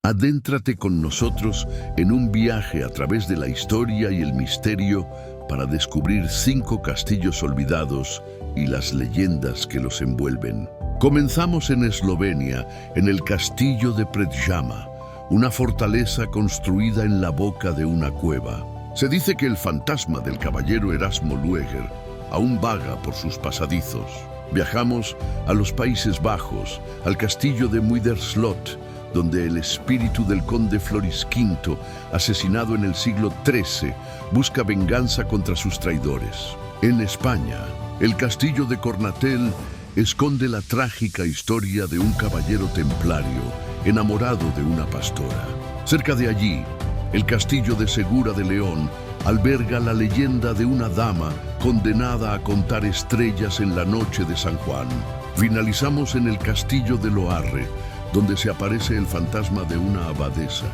Adéntrate con nosotros en un viaje a través de la historia y el misterio para descubrir 5 castillos olvidados y las leyendas que los envuelven. Comenzamos en Eslovenia, en el castillo de Predjama, una fortaleza construida en la boca de una cueva. Se dice que el fantasma del caballero Erasmo Lueger aún vaga por sus pasadizos. Viajamos a los Países Bajos, al castillo de Muiderslot, donde el espíritu del conde Floris V, asesinado en el siglo XIII, busca venganza contra sus traidores. En España, el castillo de Cornatel esconde la trágica historia de un caballero templario enamorado de una pastora. Cerca de allí, el castillo de Segura de León alberga la leyenda de una dama condenada a contar estrellas en la noche de San Juan. Finalizamos en el castillo de Loarre, donde se aparece el fantasma de una abadesa.